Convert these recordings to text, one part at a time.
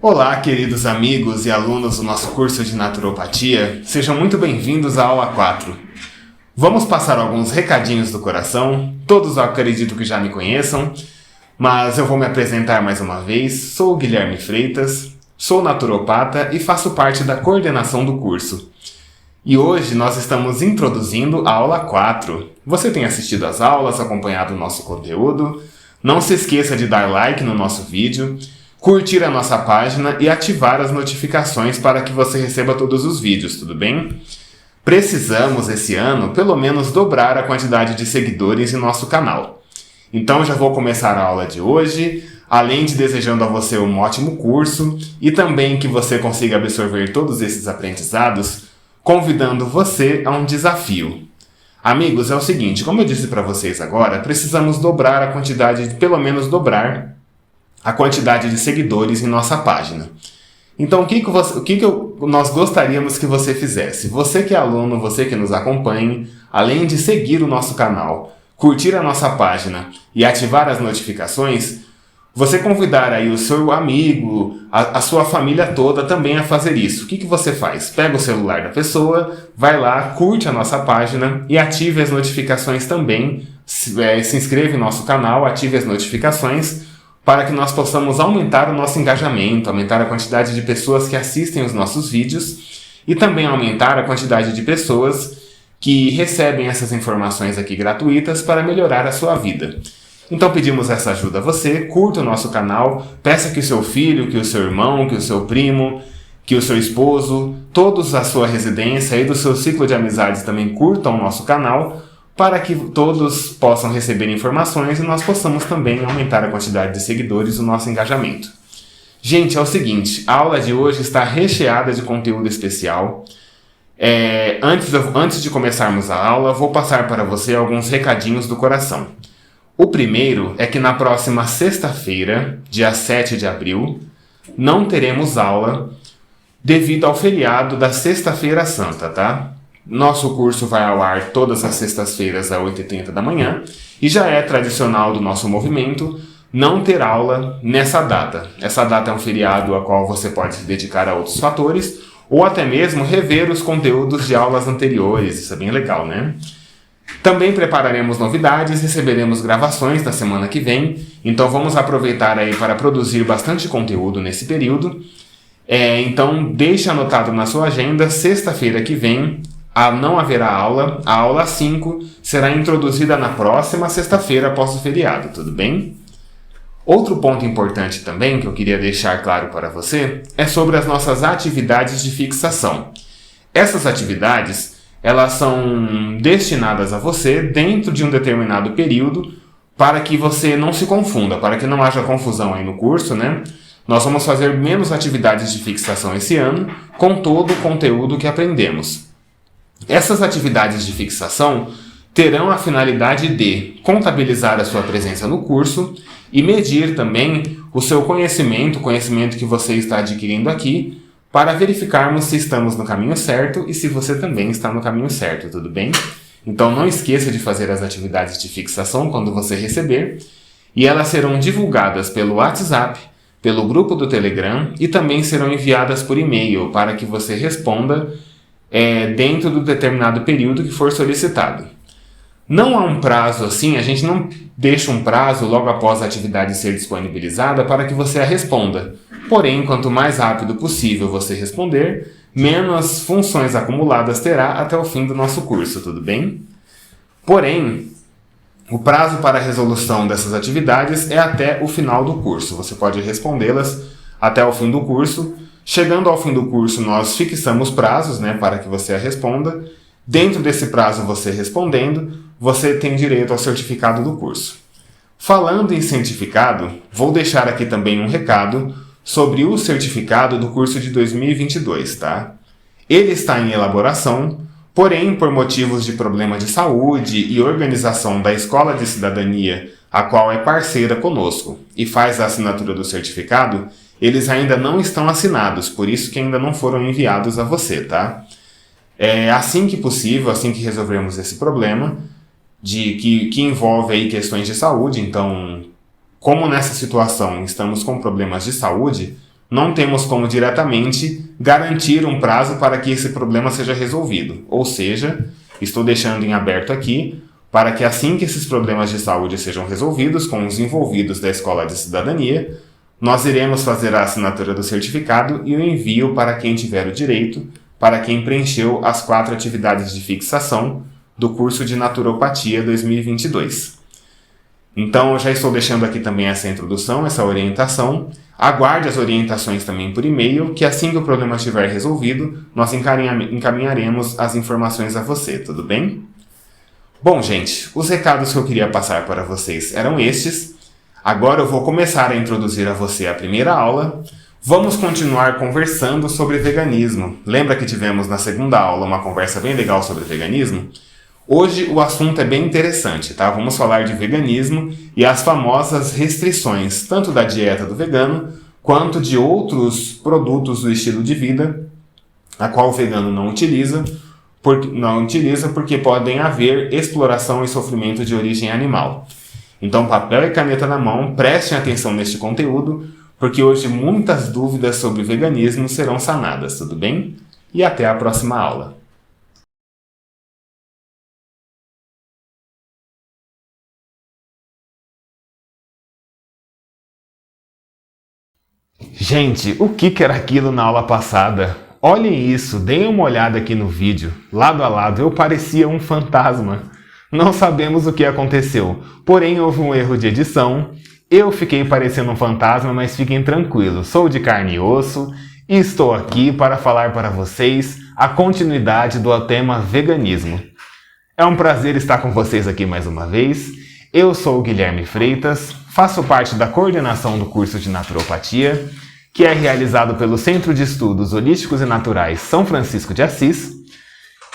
Olá, queridos amigos e alunos do nosso curso de naturopatia, sejam muito bem-vindos à aula 4. Vamos passar alguns recadinhos do coração, todos eu acredito que já me conheçam, mas eu vou me apresentar mais uma vez. Sou o Guilherme Freitas, sou naturopata e faço parte da coordenação do curso. E hoje nós estamos introduzindo a aula 4. Você tem assistido às aulas, acompanhado o nosso conteúdo? Não se esqueça de dar like no nosso vídeo, curtir a nossa página e ativar as notificações para que você receba todos os vídeos, tudo bem? Precisamos, esse ano, pelo menos dobrar a quantidade de seguidores em nosso canal. Então já vou começar a aula de hoje, além de desejando a você um ótimo curso e também que você consiga absorver todos esses aprendizados, convidando você a um desafio. Amigos, é o seguinte, como eu disse para vocês agora, precisamos dobrar a quantidade, pelo menos dobrar a quantidade de seguidores em nossa página. Então, nós gostaríamos que você fizesse? Você que é aluno, você que nos acompanhe, além de seguir o nosso canal, curtir a nossa página e ativar as notificações, você convidar aí o seu amigo, a sua família toda também a fazer isso. O que você faz? Pega o celular da pessoa, vai lá, curte a nossa página e ative as notificações também. Se inscreva em nosso canal, ative as notificações, para que nós possamos aumentar o nosso engajamento, aumentar a quantidade de pessoas que assistem os nossos vídeos e também aumentar a quantidade de pessoas que recebem essas informações aqui gratuitas para melhorar a sua vida. Então pedimos essa ajuda a você, curta o nosso canal, peça que o seu filho, que o seu irmão, que o seu primo, que o seu esposo, todos da sua residência e do seu ciclo de amizades também curtam o nosso canal, para que todos possam receber informações e nós possamos também aumentar a quantidade de seguidores e o nosso engajamento. Gente, é o seguinte, a aula de hoje está recheada de conteúdo especial. Antes de começarmos a aula, vou passar para você alguns recadinhos do coração. O primeiro é que na próxima sexta-feira, dia 7 de abril, não teremos aula devido ao feriado da Sexta-feira Santa, tá? Nosso curso vai ao ar todas as sextas-feiras às 8h30 da manhã e já é tradicional do nosso movimento não ter aula nessa data. Essa data é um feriado a qual você pode se dedicar a outros fatores ou até mesmo rever os conteúdos de aulas anteriores. Isso é bem legal, né? Também prepararemos novidades, receberemos gravações da semana que vem, então vamos aproveitar aí para produzir bastante conteúdo nesse período. Então deixe anotado na sua agenda, sexta-feira que vem, não haverá aula, a aula 5 será introduzida na próxima sexta-feira após o feriado, tudo bem? Outro ponto importante também que eu queria deixar claro para você é sobre as nossas atividades de fixação. Essas atividades, elas são destinadas a você dentro de um determinado período para que você não se confunda, para que não haja confusão aí no curso, né? Nós vamos fazer menos atividades de fixação esse ano com todo o conteúdo que aprendemos. Essas atividades de fixação terão a finalidade de contabilizar a sua presença no curso e medir também o seu conhecimento, o conhecimento que você está adquirindo aqui, para verificarmos se estamos no caminho certo e se você também está no caminho certo, tudo bem? Então não esqueça de fazer as atividades de fixação quando você receber, e elas serão divulgadas pelo WhatsApp, pelo grupo do Telegram e também serão enviadas por e-mail para que você responda dentro do determinado período que for solicitado. Não há um prazo assim, a gente não deixa um prazo logo após a atividade ser disponibilizada para que você a responda. Porém, quanto mais rápido possível você responder, menos funções acumuladas terá até o fim do nosso curso, tudo bem? Porém, o prazo para a resolução dessas atividades é até o final do curso. Você pode respondê-las até o fim do curso. Chegando ao fim do curso, nós fixamos prazos, né, para que você a responda. Dentro desse prazo, você respondendo, você tem direito ao certificado do curso. Falando em certificado, vou deixar aqui também um recado sobre o certificado do curso de 2022, tá? Ele está em elaboração, porém, por motivos de problema de saúde e organização da Escola de Cidadania, a qual é parceira conosco e faz a assinatura do certificado, eles ainda não estão assinados, por isso que ainda não foram enviados a você, tá? Assim que possível, assim que resolvermos esse problema, que envolve aí questões de saúde, então, como nessa situação estamos com problemas de saúde, não temos como diretamente garantir um prazo para que esse problema seja resolvido. Ou seja, estou deixando em aberto aqui para que assim que esses problemas de saúde sejam resolvidos com os envolvidos da Escola de Cidadania, nós iremos fazer a assinatura do certificado e o envio para quem tiver o direito, para quem preencheu as 4 atividades de fixação do curso de Naturopatia 2022. Então, eu já estou deixando aqui também essa introdução, essa orientação. Aguarde as orientações também por e-mail, que assim que o problema estiver resolvido, nós encaminharemos as informações a você, tudo bem? Bom, gente, os recados que eu queria passar para vocês eram estes. Agora eu vou começar a introduzir a você a primeira aula. Vamos continuar conversando sobre veganismo. Lembra que tivemos na segunda aula uma conversa bem legal sobre veganismo? Hoje o assunto é bem interessante, tá? Vamos falar de veganismo e as famosas restrições, tanto da dieta do vegano, quanto de outros produtos do estilo de vida, a qual o vegano não utiliza porque podem haver exploração e sofrimento de origem animal. Então, papel e caneta na mão, prestem atenção neste conteúdo, porque hoje muitas dúvidas sobre veganismo serão sanadas, tudo bem? E até a próxima aula. Gente, o que era aquilo na aula passada? Olhem isso, deem uma olhada aqui no vídeo. Lado a lado, eu parecia um fantasma. Não sabemos o que aconteceu, porém houve um erro de edição. Eu fiquei parecendo um fantasma, mas fiquem tranquilos, sou de carne e osso e estou aqui para falar para vocês a continuidade do tema veganismo. É um prazer estar com vocês aqui mais uma vez. Eu sou o Guilherme Freitas, faço parte da coordenação do curso de Naturopatia, que é realizado pelo Centro de Estudos Holísticos e Naturais São Francisco de Assis.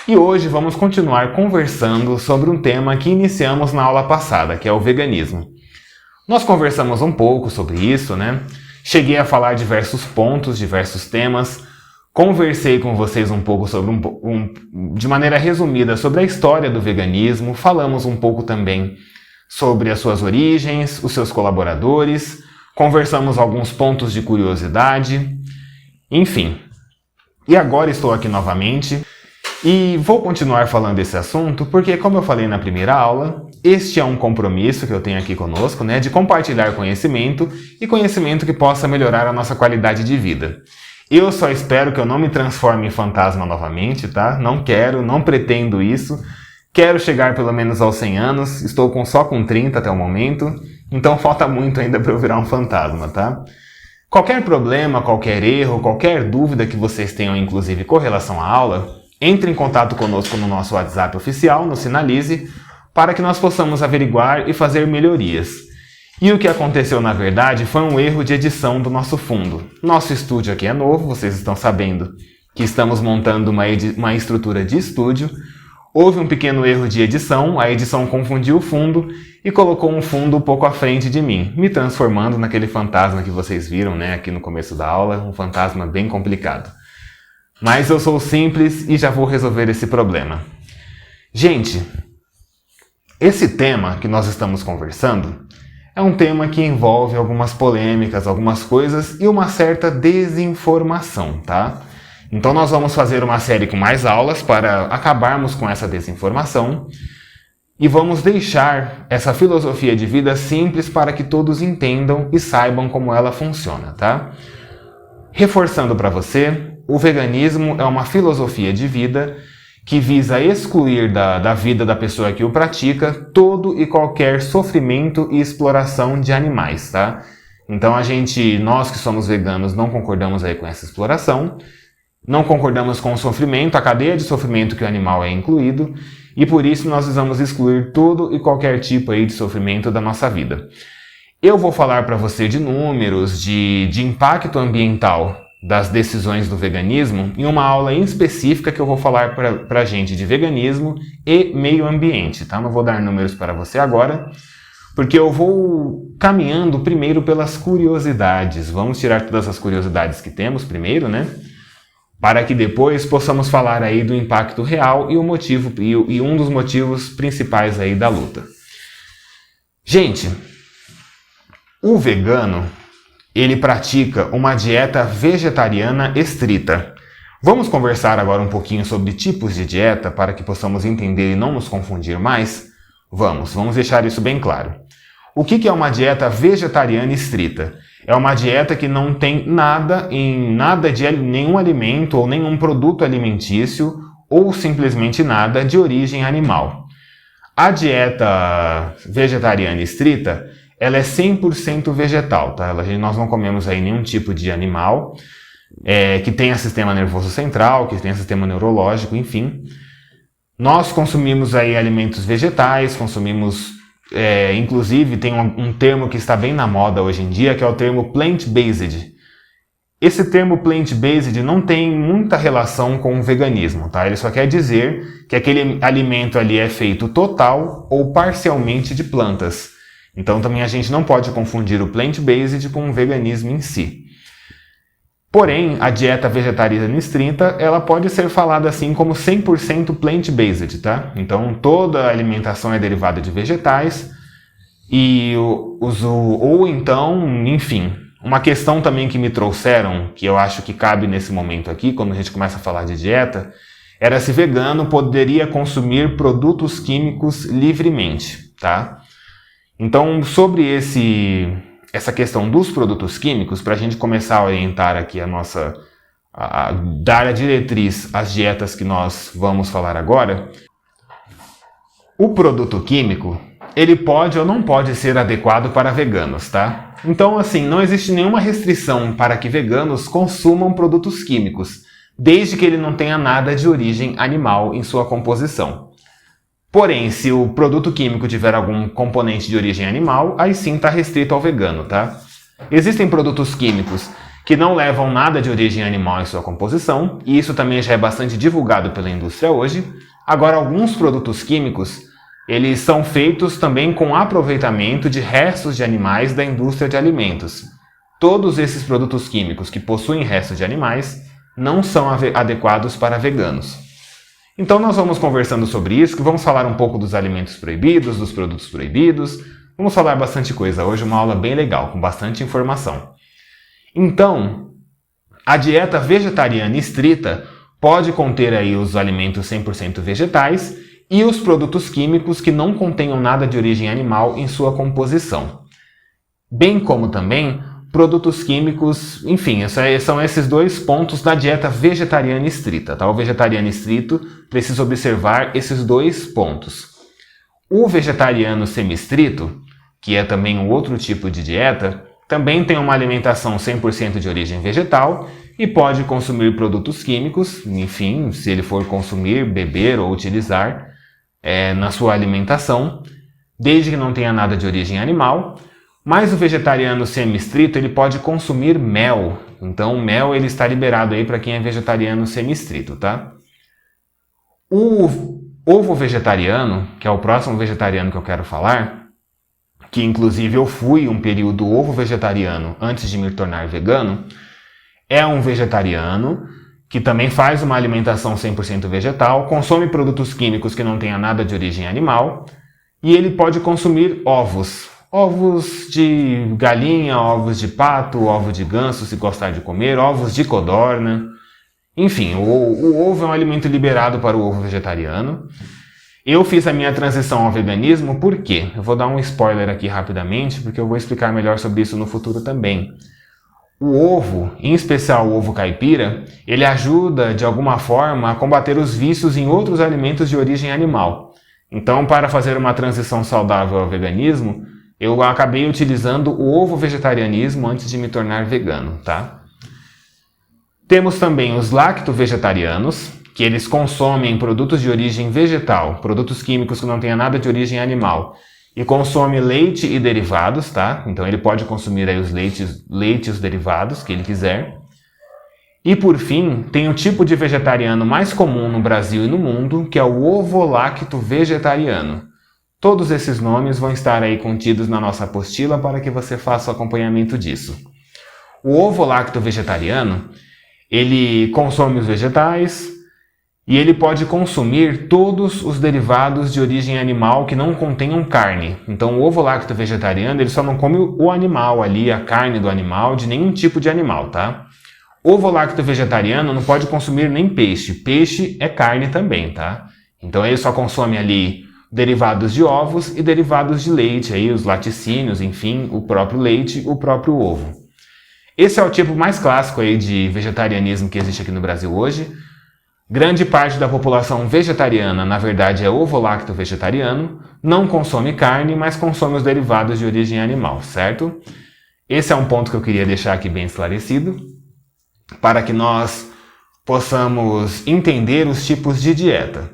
E hoje vamos continuar conversando sobre um tema que iniciamos na aula passada, que é o veganismo. Nós conversamos um pouco sobre isso, né? Cheguei a falar diversos pontos, diversos temas, conversei com vocês um pouco sobre de maneira resumida sobre a história do veganismo, falamos um pouco também sobre as suas origens, os seus colaboradores, conversamos alguns pontos de curiosidade, enfim. E agora estou aqui novamente e vou continuar falando desse assunto porque, como eu falei na primeira aula, este é um compromisso que eu tenho aqui conosco, né, de compartilhar conhecimento e conhecimento que possa melhorar a nossa qualidade de vida. Eu só espero que eu não me transforme em fantasma novamente, tá? Não quero, não pretendo isso. Quero chegar pelo menos aos 100 anos, estou só com 30 até o momento, então falta muito ainda para eu virar um fantasma, tá? Qualquer problema, qualquer erro, qualquer dúvida que vocês tenham, inclusive com relação à aula, entre em contato conosco no nosso WhatsApp oficial, no Sinalize, para que nós possamos averiguar e fazer melhorias. E o que aconteceu na verdade foi um erro de edição do nosso fundo. Nosso estúdio aqui é novo, vocês estão sabendo que estamos montando uma estrutura de estúdio. Houve um pequeno erro de edição, a edição confundiu o fundo e colocou um fundo um pouco à frente de mim, me transformando naquele fantasma que vocês viram, né, aqui no começo da aula, um fantasma bem complicado. Mas eu sou simples e já vou resolver esse problema. Gente, esse tema que nós estamos conversando é um tema que envolve algumas polêmicas, algumas coisas e uma certa desinformação, tá? Então nós vamos fazer uma série com mais aulas para acabarmos com essa desinformação e vamos deixar essa filosofia de vida simples para que todos entendam e saibam como ela funciona, tá? Reforçando para você, o veganismo é uma filosofia de vida que visa excluir da vida da pessoa que o pratica todo e qualquer sofrimento e exploração de animais, tá? Então nós que somos veganos não concordamos aí com essa exploração, não concordamos com o sofrimento, a cadeia de sofrimento que o animal é incluído, e por isso nós vamos excluir todo e qualquer tipo aí de sofrimento da nossa vida. Eu vou falar para você de números, de impacto ambiental das decisões do veganismo em uma aula em específica que eu vou falar para a gente de veganismo e meio ambiente, tá? Não vou dar números para você agora, porque eu vou caminhando primeiro pelas curiosidades. Vamos tirar todas as curiosidades que temos primeiro, né? Para que depois possamos falar aí do impacto real e o motivo e um dos motivos principais aí da luta. Gente, o vegano, ele pratica uma dieta vegetariana estrita. Vamos conversar agora um pouquinho sobre tipos de dieta para que possamos entender e não nos confundir mais? Vamos deixar isso bem claro. O que é uma dieta vegetariana estrita? É uma dieta que não tem nada de nenhum alimento ou nenhum produto alimentício ou simplesmente nada de origem animal. A dieta vegetariana estrita, ela é 100% vegetal, tá? Nós não comemos aí nenhum tipo de animal que tenha sistema nervoso central, que tenha sistema neurológico, enfim. Nós consumimos aí alimentos vegetais, inclusive tem um termo que está bem na moda hoje em dia, que é o termo plant-based. Esse termo plant-based não tem muita relação com o veganismo, tá? Ele só quer dizer que aquele alimento ali é feito total ou parcialmente de plantas. Então também a gente não pode confundir o plant-based com o veganismo em si. Porém, a dieta vegetariana estrita, ela pode ser falada assim como 100% plant-based, tá? Então toda a alimentação é derivada de vegetais enfim. Uma questão também que me trouxeram, que eu acho que cabe nesse momento aqui, quando a gente começa a falar de dieta, era se vegano poderia consumir produtos químicos livremente, tá? Então, sobre essa questão dos produtos químicos, para a gente começar a orientar aqui dar a diretriz às dietas que nós vamos falar agora, o produto químico, ele pode ou não pode ser adequado para veganos, tá? Então, assim, não existe nenhuma restrição para que veganos consumam produtos químicos, desde que ele não tenha nada de origem animal em sua composição. Porém, se o produto químico tiver algum componente de origem animal, aí sim está restrito ao vegano, tá? Existem produtos químicos que não levam nada de origem animal em sua composição, e isso também já é bastante divulgado pela indústria hoje. Agora, alguns produtos químicos, eles são feitos também com aproveitamento de restos de animais da indústria de alimentos. Todos esses produtos químicos que possuem restos de animais não são adequados para veganos. Então nós vamos conversando sobre isso, que vamos falar um pouco dos alimentos proibidos, dos produtos proibidos. Vamos falar bastante coisa hoje, uma aula bem legal, com bastante informação. Então, a dieta vegetariana estrita pode conter aí os alimentos 100% vegetais e os produtos químicos que não contenham nada de origem animal em sua composição. Bem como também produtos químicos, enfim, são esses dois pontos da dieta vegetariana estrita, tá? O vegetariano estrito precisa observar esses dois pontos. O vegetariano semi-estrito, que é também um outro tipo de dieta, também tem uma alimentação 100% de origem vegetal e pode consumir produtos químicos, enfim, se ele for consumir, beber ou utilizar na sua alimentação, desde que não tenha nada de origem animal. Mas o vegetariano semi-estrito, ele pode consumir mel. Então o mel ele está liberado aí para quem é vegetariano semi-estrito, tá? O ovo vegetariano, que é o próximo vegetariano que eu quero falar, que inclusive eu fui um período ovo vegetariano antes de me tornar vegano, é um vegetariano que também faz uma alimentação 100% vegetal, consome produtos químicos que não tenham nada de origem animal, e ele pode consumir ovos. Ovos de galinha, ovos de pato, ovo de ganso, se gostar de comer, ovos de codorna. Enfim, o ovo é um alimento liberado para o ovo vegetariano. Eu fiz a minha transição ao veganismo, por quê? Eu vou dar um spoiler aqui rapidamente, porque eu vou explicar melhor sobre isso no futuro também. O ovo, em especial o ovo caipira, ele ajuda de alguma forma a combater os vícios em outros alimentos de origem animal. Então, para fazer uma transição saudável ao veganismo, eu acabei utilizando o ovo vegetarianismo antes de me tornar vegano, tá? Temos também os lacto-vegetarianos, que eles consomem produtos de origem vegetal, produtos químicos que não tenham nada de origem animal, e consome leite e derivados, tá? Então ele pode consumir aí os leite e os derivados que ele quiser. E por fim, tem o tipo de vegetariano mais comum no Brasil e no mundo, que é o ovo-lacto-vegetariano. Todos esses nomes vão estar aí contidos na nossa apostila para que você faça o acompanhamento disso. O ovo-lacto vegetariano, ele consome os vegetais, E ele pode consumir todos os derivados de origem animal que não contenham carne. Então, o ovo-lacto vegetariano, ele só não come o animal ali, a carne do animal, de nenhum tipo de animal, tá? Ovo-lacto vegetariano não pode consumir nem peixe. Peixe é carne também, tá? Então, ele só consome ali derivados de ovos e derivados de leite, aí os laticínios, enfim, o próprio leite, o próprio ovo. Esse é o tipo mais clássico aí de vegetarianismo que existe aqui no Brasil hoje. Grande parte da população vegetariana, na verdade, é ovo-lacto vegetariano, não consome carne, mas consome os derivados de origem animal, certo? Esse é um ponto que eu queria deixar aqui bem esclarecido, para que nós possamos entender os tipos de dieta.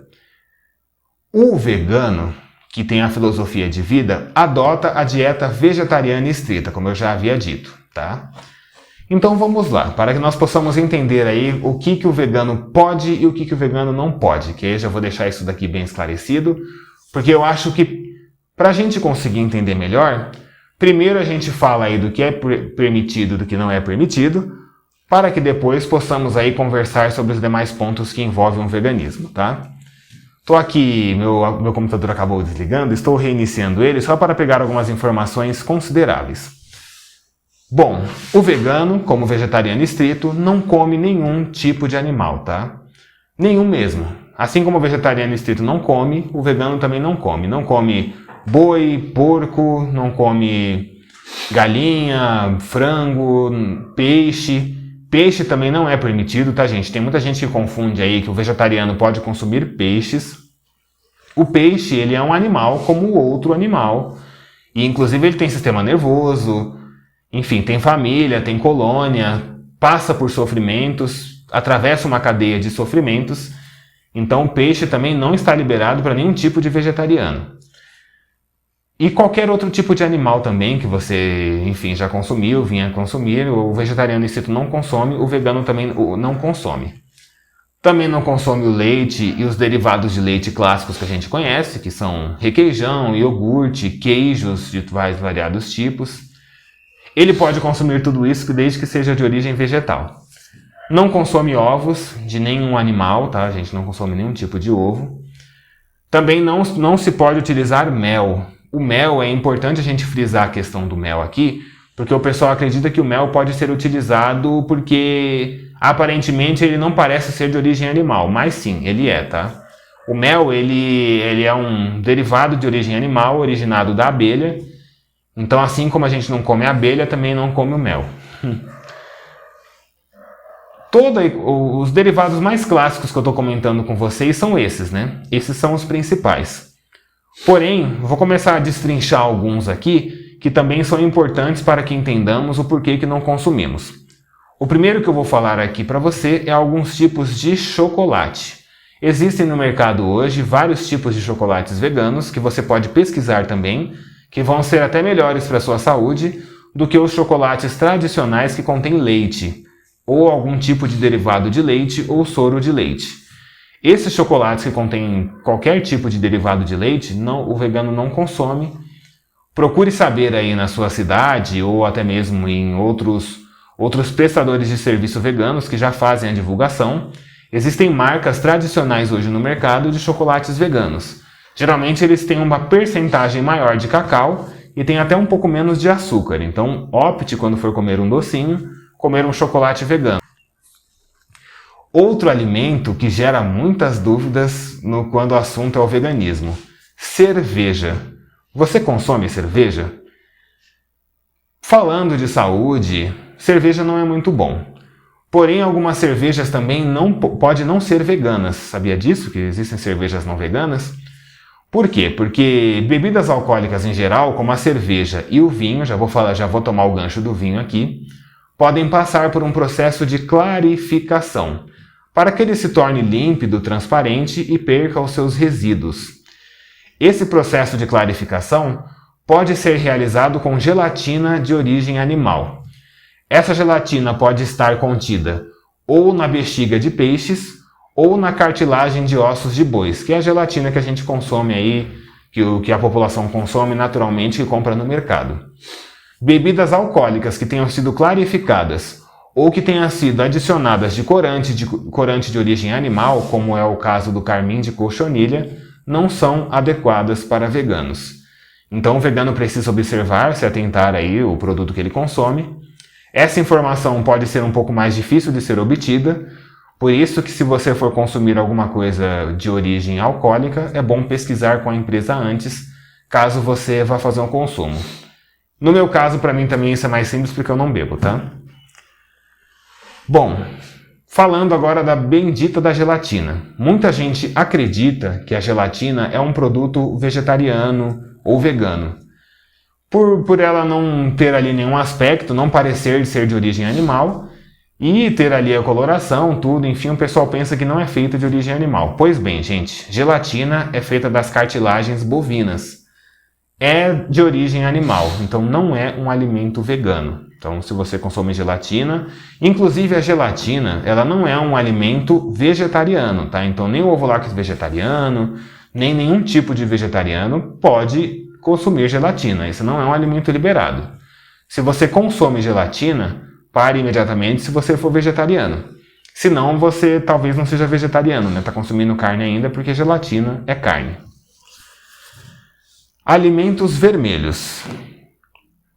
O vegano, que tem a filosofia de vida, adota a dieta vegetariana estrita, como eu já havia dito, tá? Então vamos lá, para que nós possamos entender aí o que o vegano pode e o que o vegano não pode, que aí eu já vou deixar isso daqui bem esclarecido, porque eu acho que para a gente conseguir entender melhor, primeiro a gente fala aí do que é permitido e do que não é permitido, para que depois possamos aí conversar sobre os demais pontos que envolvem o veganismo, tá? Estou aqui, meu computador acabou desligando, estou reiniciando ele só para pegar algumas informações consideráveis. Bom, o vegano, como vegetariano estrito, não come nenhum tipo de animal, tá? Nenhum mesmo. Assim como o vegetariano estrito não come, o vegano também não come. Não come boi, porco, não come galinha, frango, peixe. Peixe também não é permitido, tá, gente? Tem muita gente que confunde aí que o vegetariano pode consumir peixes. O peixe, ele é um animal como outro animal. E, inclusive, ele tem sistema nervoso. Enfim, tem família, tem colônia, passa por sofrimentos, atravessa uma cadeia de sofrimentos. Então, o peixe também não está liberado para nenhum tipo de vegetariano. E qualquer outro tipo de animal também que você, enfim, já consumiu, vinha a consumir, o vegetariano estrito não consome, o vegano também não consome. Também não consome o leite e os derivados de leite clássicos que a gente conhece, que são requeijão, iogurte, queijos de mais variados tipos. Ele pode consumir tudo isso desde que seja de origem vegetal. Não consome ovos de nenhum animal, tá? A gente não consome nenhum tipo de ovo. Também não se pode utilizar mel. O mel, é importante a gente frisar a questão do mel aqui, porque o pessoal acredita que o mel pode ser utilizado porque aparentemente ele não parece ser de origem animal, mas sim, ele é, tá? O mel, ele é um derivado de origem animal, originado da abelha. Então, assim como a gente não come a abelha, também não come o mel. Os derivados mais clássicos que eu estou comentando com vocês são esses, né? Esses são os principais. Porém, vou começar a destrinchar alguns aqui, que também são importantes para que entendamos o porquê que não consumimos. O primeiro que eu vou falar aqui para você é alguns tipos de chocolate. Existem no mercado hoje vários tipos de chocolates veganos, que você pode pesquisar também, que vão ser até melhores para a sua saúde do que os chocolates tradicionais que contêm leite, ou algum tipo de derivado de leite ou soro de leite. Esses chocolates que contêm qualquer tipo de derivado de leite, o vegano não consome. Procure saber aí na sua cidade ou até mesmo em outros prestadores de serviço veganos que já fazem a divulgação. Existem marcas tradicionais hoje no mercado de chocolates veganos. Geralmente eles têm uma percentagem maior de cacau e tem até um pouco menos de açúcar. Então opte, quando for comer um docinho, comer um chocolate vegano. Outro alimento que gera muitas dúvidas quando o assunto é o veganismo: cerveja. Você consome cerveja? Falando de saúde, cerveja não é muito bom. Porém, algumas cervejas também podem não ser veganas. Sabia disso? Que existem cervejas não veganas? Por quê? Porque bebidas alcoólicas em geral, como a cerveja e o vinho, já vou tomar o gancho do vinho aqui, podem passar por um processo de clarificação, para que ele se torne límpido, transparente e perca os seus resíduos. Esse processo de clarificação pode ser realizado com gelatina de origem animal. Essa gelatina pode estar contida ou na bexiga de peixes ou na cartilagem de ossos de bois, que é a gelatina que a gente consome aí, que a população consome naturalmente e compra no mercado. Bebidas alcoólicas que tenham sido clarificadas ou que tenha sido adicionadas de corante de origem animal, como é o caso do carmim de cochonilha, não são adequadas para veganos. Então o vegano precisa observar, se atentar aí o produto que ele consome. Essa informação pode ser um pouco mais difícil de ser obtida, por isso que se você for consumir alguma coisa de origem alcoólica, é bom pesquisar com a empresa antes, caso você vá fazer um consumo. No meu caso, para mim também isso é mais simples porque eu não bebo, tá? Bom, falando agora da bendita da gelatina. Muita gente acredita que a gelatina é um produto vegetariano ou vegano. Por ela não ter ali nenhum aspecto, não parecer ser de origem animal, e ter ali a coloração, tudo, enfim, o pessoal pensa que não é feita de origem animal. Pois bem, gente, gelatina é feita das cartilagens bovinas. É de origem animal, então não é um alimento vegano. Então, se você consome gelatina, inclusive a gelatina, ela não é um alimento vegetariano, tá? Então, nem o ovo lácteo vegetariano, nem nenhum tipo de vegetariano pode consumir gelatina. Isso não é um alimento liberado. Se você consome gelatina, pare imediatamente se você for vegetariano. Senão, você talvez não seja vegetariano, né? Tá consumindo carne ainda porque gelatina é carne. Alimentos vermelhos.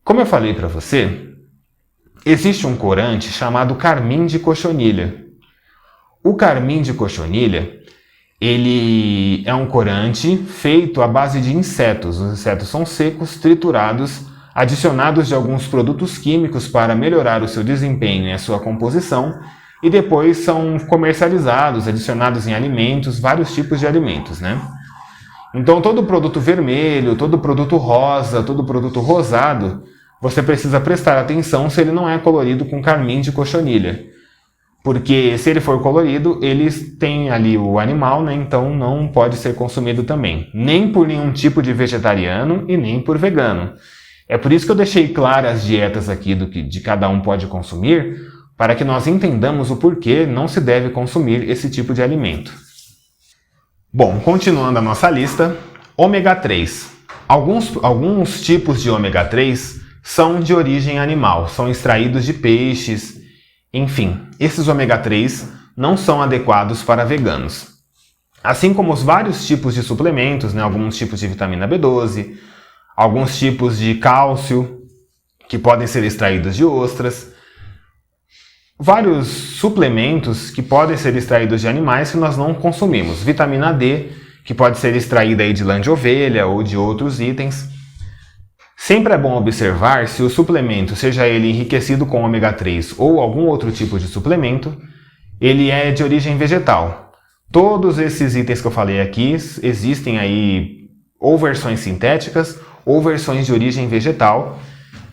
Como eu falei para você, existe um corante chamado carmim de cochonilha. O carmim de cochonilha, ele é um corante feito à base de insetos. Os insetos são secos, triturados, adicionados de alguns produtos químicos para melhorar o seu desempenho e a sua composição, e depois são comercializados, adicionados em alimentos, vários tipos de alimentos, né? Então, todo produto vermelho, todo produto rosa, todo produto rosado, você precisa prestar atenção se ele não é colorido com carmim de cochonilha. Porque se ele for colorido, eles têm ali o animal, né? Então não pode ser consumido também. Nem por nenhum tipo de vegetariano e nem por vegano. É por isso que eu deixei claras as dietas aqui do que de cada um pode consumir, para que nós entendamos o porquê não se deve consumir esse tipo de alimento. Bom, continuando a nossa lista, ômega 3. Alguns tipos de ômega 3 são de origem animal, são extraídos de peixes, enfim, esses ômega 3 não são adequados para veganos. Assim como os vários tipos de suplementos, né, alguns tipos de vitamina B12, alguns tipos de cálcio, que podem ser extraídos de ostras, vários suplementos que podem ser extraídos de animais que nós não consumimos. Vitamina D, que pode ser extraída aí de lã de ovelha ou de outros itens. Sempre é bom observar se o suplemento, seja ele enriquecido com ômega 3 ou algum outro tipo de suplemento, ele é de origem vegetal. Todos esses itens que eu falei aqui existem aí ou versões sintéticas ou versões de origem vegetal,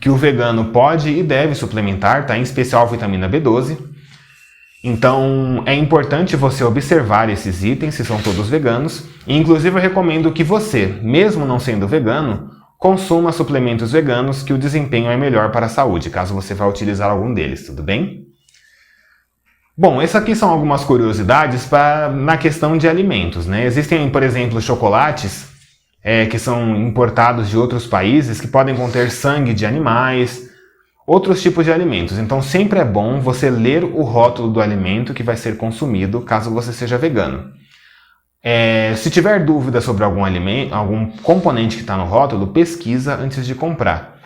que o vegano pode e deve suplementar, tá? Em especial vitamina B12. Então é importante você observar esses itens, se são todos veganos. E, inclusive eu recomendo que você, mesmo não sendo vegano, consuma suplementos veganos, que o desempenho é melhor para a saúde, caso você vá utilizar algum deles, tudo bem? Bom, essas aqui são algumas curiosidades na questão de alimentos, né? Existem, por exemplo, chocolates que são importados de outros países, que podem conter sangue de animais, outros tipos de alimentos. Então sempre é bom você ler o rótulo do alimento que vai ser consumido, caso você seja vegano. Se tiver dúvida sobre algum alimento, algum componente que está no rótulo, pesquisa antes de comprar.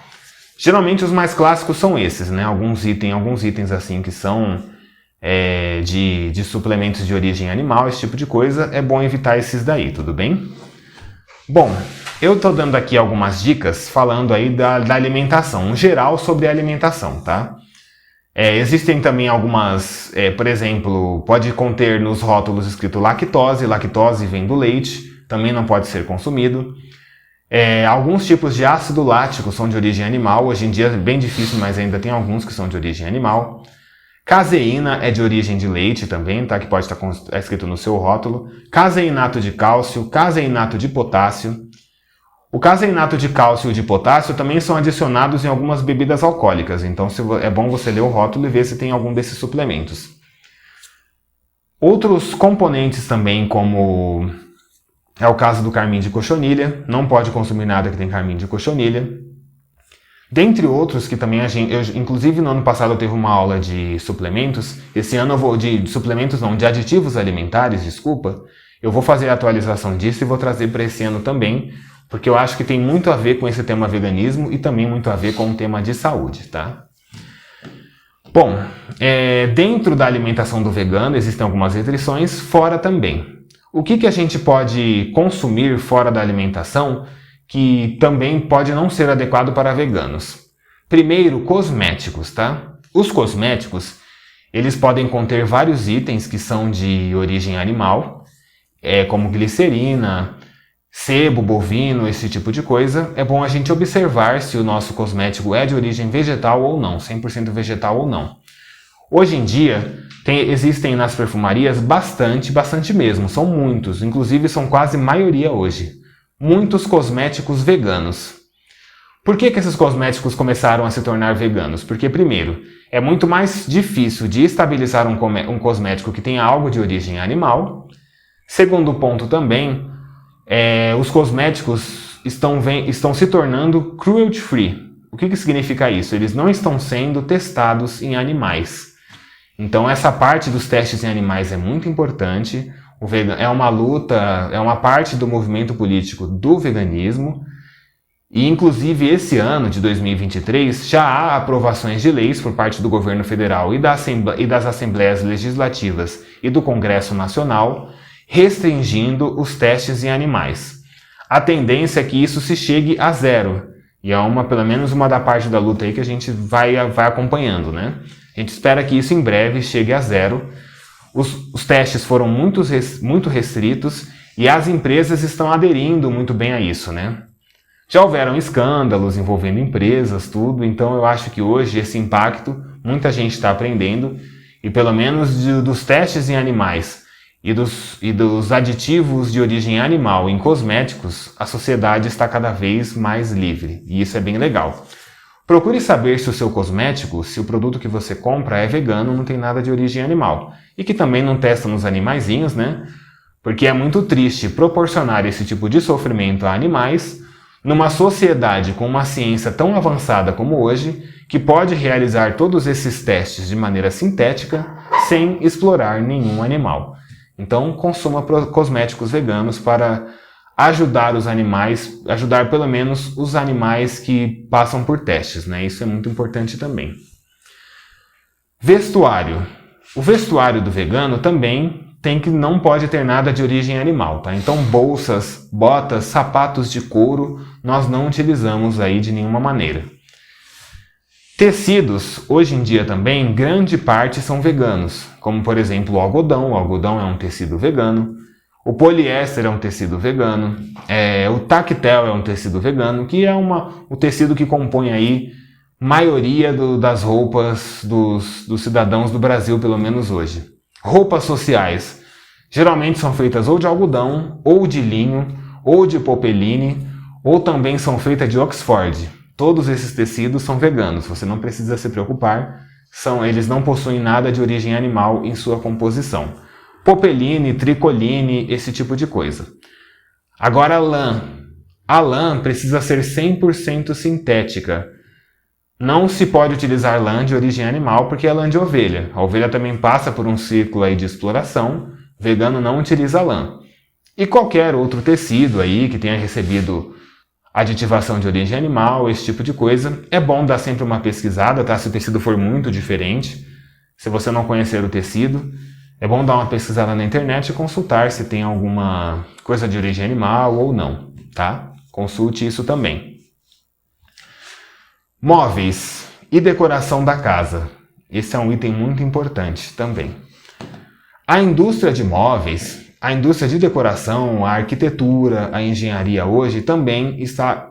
Geralmente os mais clássicos são esses, né? Alguns itens assim que são de suplementos de origem animal, esse tipo de coisa, é bom evitar esses daí, tudo bem? Bom, eu estou dando aqui algumas dicas falando aí da alimentação, um geral sobre a alimentação, tá? Existem também algumas, por exemplo, pode conter nos rótulos escrito lactose, lactose vem do leite, também não pode ser consumido. Alguns tipos de ácido lático são de origem animal, hoje em dia é bem difícil, mas ainda tem alguns que são de origem animal. Caseína é de origem de leite também, tá? Que pode estar escrito no seu rótulo. Caseinato de cálcio, caseinato de potássio. O caseinato de cálcio e de potássio também são adicionados em algumas bebidas alcoólicas, então é bom você ler o rótulo e ver se tem algum desses suplementos. Outros componentes também, como é o caso do carmim de cochonilha, não pode consumir nada que tem carmim de cochonilha. Dentre outros que também inclusive no ano passado eu teve uma aula de suplementos, esse ano eu vou de suplementos não, de aditivos alimentares, desculpa. Eu vou fazer a atualização disso e vou trazer para esse ano também, porque eu acho que tem muito a ver com esse tema veganismo e também muito a ver com o tema de saúde, tá? Bom, dentro da alimentação do vegano existem algumas restrições, fora também. O que a gente pode consumir fora da alimentação que também pode não ser adequado para veganos? Primeiro, cosméticos, tá? Os cosméticos, eles podem conter vários itens que são de origem animal, como glicerina, sebo bovino, esse tipo de coisa. É bom a gente observar se o nosso cosmético é de origem vegetal ou não, 100% vegetal ou não. Hoje em dia, existem nas perfumarias bastante mesmo, são muitos, inclusive são quase maioria hoje. Muitos cosméticos veganos. Por que esses cosméticos começaram a se tornar veganos? Porque, primeiro, é muito mais difícil de estabilizar um cosmético que tenha algo de origem animal. Segundo ponto também, os cosméticos estão se tornando cruelty free. O que significa isso? Eles não estão sendo testados em animais. Então essa parte dos testes em animais é muito importante. É uma luta, é uma parte do movimento político do veganismo. E inclusive esse ano de 2023 já há aprovações de leis por parte do governo federal e das assembleias legislativas e do Congresso Nacional restringindo os testes em animais. A tendência é que isso se chegue a zero. E é pelo menos uma da parte da luta aí que a gente vai acompanhando, né? A gente espera que isso em breve chegue a zero. Os testes foram muito restritos e as empresas estão aderindo muito bem a isso, né? Já houveram escândalos envolvendo empresas, tudo, então eu acho que hoje esse impacto muita gente está aprendendo e pelo menos dos testes em animais e dos aditivos de origem animal em cosméticos, a sociedade está cada vez mais livre e isso é bem legal. Procure saber se o seu cosmético, se o produto que você compra é vegano, não tem nada de origem animal. E que também não testa nos animaizinhos, né? Porque é muito triste proporcionar esse tipo de sofrimento a animais numa sociedade com uma ciência tão avançada como hoje, que pode realizar todos esses testes de maneira sintética sem explorar nenhum animal. Então, consuma cosméticos veganos para ajudar os animais, ajudar pelo menos os animais que passam por testes, né? Isso é muito importante também. Vestuário. O vestuário do vegano também não pode ter nada de origem animal, tá? Então bolsas, botas, sapatos de couro nós não utilizamos aí de nenhuma maneira. Tecidos, hoje em dia também, grande parte são veganos, como por exemplo o algodão é um tecido vegano. O poliéster é um tecido vegano, o tactel é um tecido vegano, que é o tecido que compõe aí maioria das roupas dos cidadãos do Brasil, pelo menos hoje. Roupas sociais, geralmente são feitas ou de algodão, ou de linho, ou de popeline, ou também são feitas de Oxford. Todos esses tecidos são veganos, você não precisa se preocupar, eles não possuem nada de origem animal em sua composição. Popeline, tricoline, esse tipo de coisa. Agora a lã. A lã precisa ser 100% sintética. Não se pode utilizar lã de origem animal porque é lã de ovelha. A ovelha também passa por um ciclo aí de exploração. O vegano não utiliza lã. E qualquer outro tecido aí que tenha recebido aditivação de origem animal, esse tipo de coisa, é bom dar sempre uma pesquisada, tá? Se o tecido for muito diferente, se você não conhecer o tecido, é bom dar uma pesquisada na internet e consultar se tem alguma coisa de origem animal ou não, tá? Consulte isso também. Móveis e decoração da casa. Esse é um item muito importante também. A indústria de móveis, a indústria de decoração, a arquitetura, a engenharia hoje também está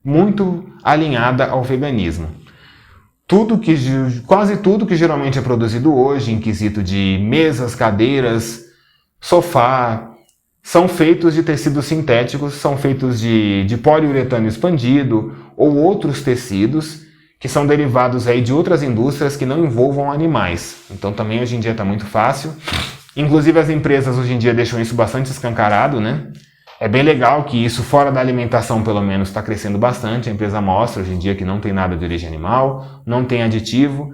muito alinhada ao veganismo. Quase tudo que geralmente é produzido hoje em quesito de mesas, cadeiras, sofá, são feitos de tecidos sintéticos, são feitos de poliuretano expandido ou outros tecidos que são derivados aí de outras indústrias que não envolvam animais. Então também hoje em dia está muito fácil. Inclusive as empresas hoje em dia deixam isso bastante escancarado, né? É bem legal que isso fora da alimentação pelo menos está crescendo bastante. A empresa mostra hoje em dia que não tem nada de origem animal, não tem aditivo.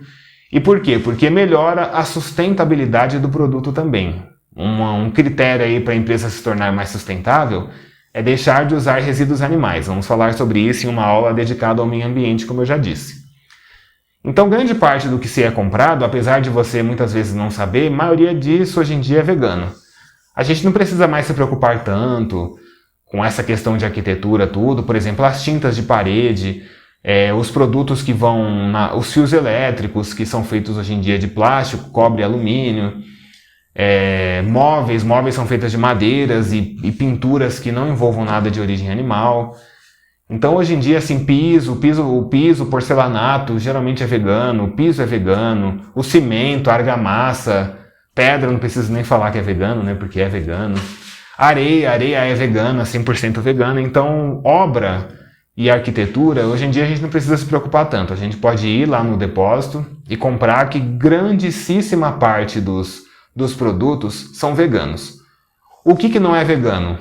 E por quê? Porque melhora a sustentabilidade do produto também. Um critério aí para a empresa se tornar mais sustentável é deixar de usar resíduos animais. Vamos falar sobre isso em uma aula dedicada ao meio ambiente, como eu já disse. Então, grande parte do que se é comprado, apesar de você muitas vezes não saber, a maioria disso hoje em dia é vegano. A gente não precisa mais se preocupar tanto com essa questão de arquitetura, tudo. Por exemplo, as tintas de parede, os produtos que vão... os fios elétricos, que são feitos hoje em dia de plástico, cobre e alumínio. Móveis são feitos de madeiras e pinturas que não envolvam nada de origem animal. Então, hoje em dia, assim, o piso, porcelanato, geralmente é vegano, o piso é vegano, o cimento, a argamassa, pedra, não preciso nem falar que é vegano, né, porque é vegano. Areia é vegana, 100% vegana. Então, obra e arquitetura, hoje em dia a gente não precisa se preocupar tanto. A gente pode ir lá no depósito e comprar, que grandíssima parte dos produtos são veganos. O que não é vegano?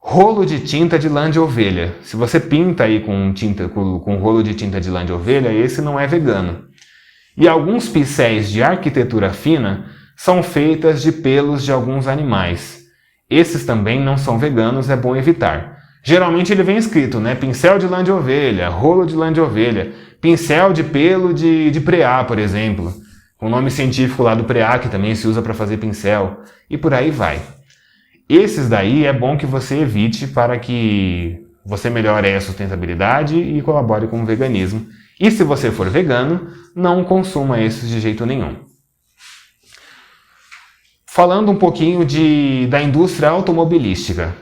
Rolo de tinta de lã de ovelha. Se você pinta aí com rolo de tinta de lã de ovelha, esse não é vegano. E alguns pincéis de arquitetura fina são feitas de pelos de alguns animais. Esses também não são veganos, é bom evitar. Geralmente ele vem escrito, né? Pincel de lã de ovelha, rolo de lã de ovelha, pincel de pelo de preá, por exemplo. O nome científico lá do preá, que também se usa para fazer pincel. E por aí vai. Esses daí é bom que você evite para que você melhore a sustentabilidade e colabore com o veganismo. E se você for vegano, não consuma esses de jeito nenhum. Falando um pouquinho da indústria automobilística.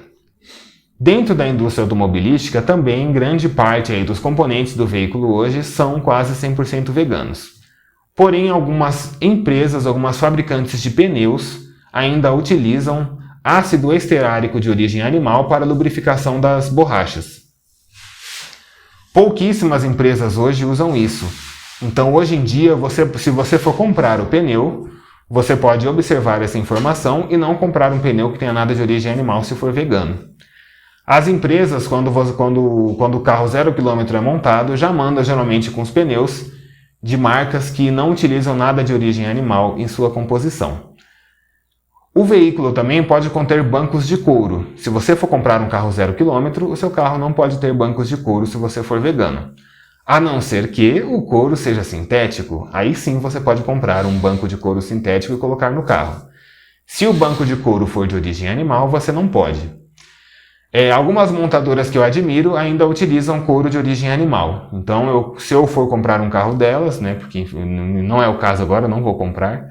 Dentro da indústria automobilística também grande parte aí dos componentes do veículo hoje são quase 100% veganos. Porém, algumas empresas, algumas fabricantes de pneus ainda utilizam ácido estearílico de origem animal para lubrificação das borrachas. Pouquíssimas empresas hoje usam isso. Então, hoje em dia, se você for comprar o pneu, você pode observar essa informação e não comprar um pneu que tenha nada de origem animal se for vegano. As empresas, quando o carro 0 km é montado, já manda geralmente com os pneus de marcas que não utilizam nada de origem animal em sua composição. O veículo também pode conter bancos de couro. Se você for comprar um carro 0 km, o seu carro não pode ter bancos de couro se você for vegano. A não ser que o couro seja sintético, aí sim você pode comprar um banco de couro sintético e colocar no carro. Se o banco de couro for de origem animal, você não pode. Algumas montadoras que eu admiro ainda utilizam couro de origem animal. Então, se eu for comprar um carro delas, né, porque não é o caso agora, eu não vou comprar,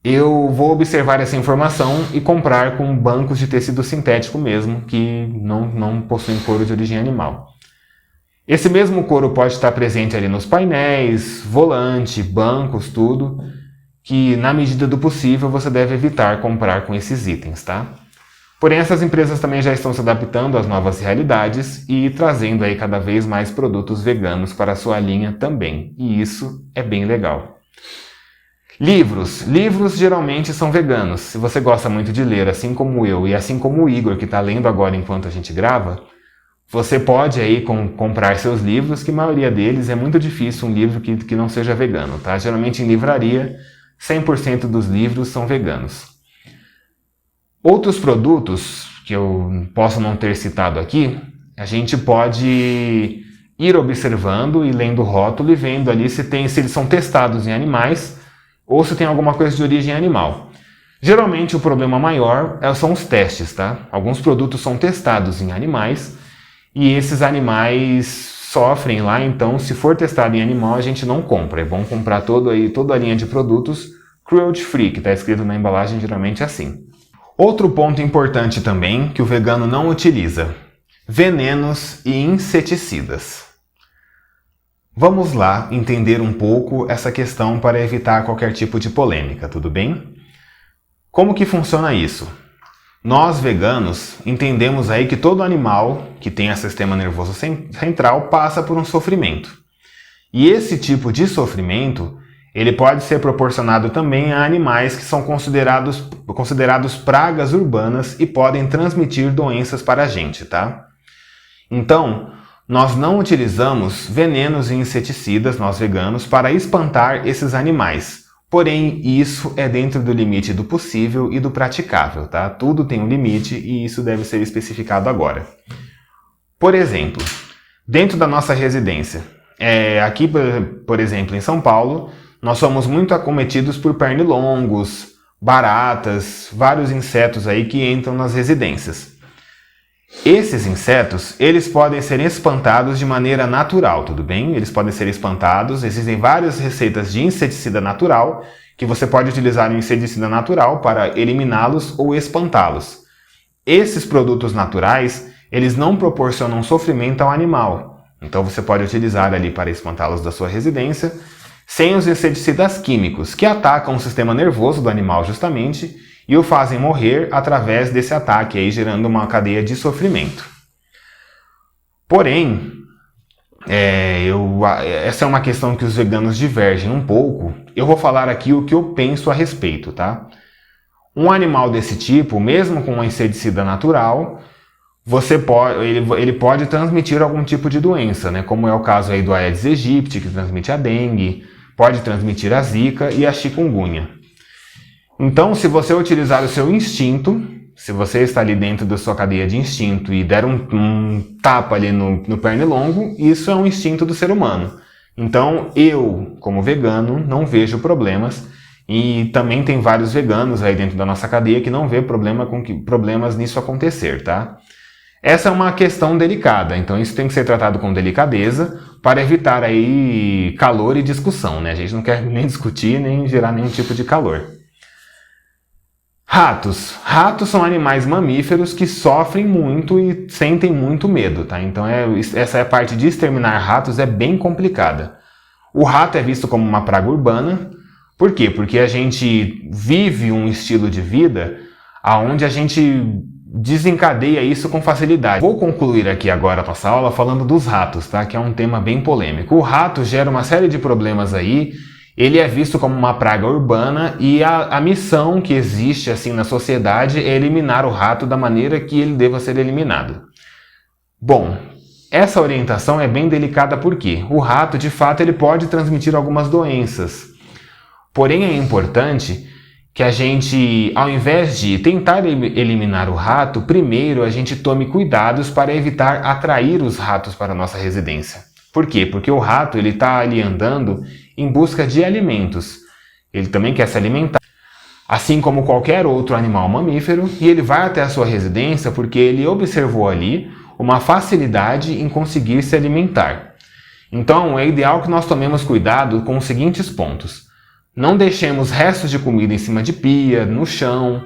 eu vou observar essa informação e comprar com bancos de tecido sintético mesmo, que não possuem couro de origem animal. Esse mesmo couro pode estar presente ali nos painéis, volante, bancos, tudo, que na medida do possível você deve evitar comprar com esses itens, tá? Porém, essas empresas também já estão se adaptando às novas realidades e trazendo aí cada vez mais produtos veganos para a sua linha também. E isso é bem legal. Livros geralmente são veganos. Se você gosta muito de ler, assim como eu e assim como o Igor, que está lendo agora enquanto a gente grava, você pode aí comprar seus livros, que a maioria deles é muito difícil um livro que não seja vegano, tá? Geralmente em livraria, 100% dos livros são veganos. Outros produtos que eu posso não ter citado aqui, a gente pode ir observando e lendo o rótulo e vendo ali se eles são testados em animais ou se tem alguma coisa de origem animal. Geralmente o problema maior são os testes, tá? Alguns produtos são testados em animais e esses animais sofrem lá, então se for testado em animal a gente não compra. É bom comprar toda a linha de produtos cruelty free, que está escrito na embalagem geralmente assim. Outro ponto importante também que o vegano não utiliza: venenos e inseticidas. Vamos lá entender um pouco essa questão para evitar qualquer tipo de polêmica, tudo bem? Como que funciona isso? Nós veganos entendemos aí que todo animal que tenha sistema nervoso central passa por um sofrimento. E esse tipo de sofrimento Ele pode ser proporcionado também a animais que são considerados pragas urbanas e podem transmitir doenças para a gente, tá? Então, nós não utilizamos venenos e inseticidas, nós veganos, para espantar esses animais. Porém, isso é dentro do limite do possível e do praticável, tá? Tudo tem um limite e isso deve ser especificado agora. Por exemplo, dentro da nossa residência, aqui, por exemplo, em São Paulo, nós somos muito acometidos por pernilongos, baratas, vários insetos aí que entram nas residências. Esses insetos, eles podem ser espantados de maneira natural, tudo bem? Eles podem ser espantados, existem várias receitas de inseticida natural, que você pode utilizar um inseticida natural para eliminá-los ou espantá-los. Esses produtos naturais, eles não proporcionam sofrimento ao animal, então você pode utilizar ali para espantá-los da sua residência, sem os inseticidas químicos, que atacam o sistema nervoso do animal justamente, e o fazem morrer através desse ataque, aí, gerando uma cadeia de sofrimento. Porém, essa é uma questão que os veganos divergem um pouco. Eu vou falar aqui o que eu penso a respeito, tá? Um animal desse tipo, mesmo com uma inseticida natural, ele pode transmitir algum tipo de doença, né? Como é o caso aí do Aedes aegypti, que transmite a dengue, pode transmitir a zika e a chikungunya. Então, se você utilizar o seu instinto, se você está ali dentro da sua cadeia de instinto e der um tapa ali no pernilongo, isso é um instinto do ser humano. Então, eu, como vegano, não vejo problemas, e também tem vários veganos aí dentro da nossa cadeia que não vê problemas nisso acontecer, tá? Essa é uma questão delicada, então isso tem que ser tratado com delicadeza para evitar aí calor e discussão, né? A gente não quer nem discutir, nem gerar nenhum tipo de calor. Ratos. Ratos são animais mamíferos que sofrem muito e sentem muito medo, tá? Então essa parte de exterminar ratos é bem complicada. O rato é visto como uma praga urbana. Por quê? Porque a gente vive um estilo de vida onde a gente desencadeia isso com facilidade. Vou concluir aqui agora a nossa aula falando dos ratos, tá? Que é um tema bem polêmico. O rato gera uma série de problemas aí. Ele é visto como uma praga urbana e a missão que existe assim na sociedade é eliminar o rato da maneira que ele deva ser eliminado. Bom, essa orientação é bem delicada porque o rato, de fato, ele pode transmitir algumas doenças. Porém, é importante que a gente, ao invés de tentar eliminar o rato, primeiro a gente tome cuidados para evitar atrair os ratos para a nossa residência. Por quê? Porque o rato ele está ali andando em busca de alimentos. Ele também quer se alimentar, assim como qualquer outro animal mamífero, e ele vai até a sua residência porque ele observou ali uma facilidade em conseguir se alimentar. Então, é ideal que nós tomemos cuidado com os seguintes pontos. Não deixemos restos de comida em cima de pia, no chão,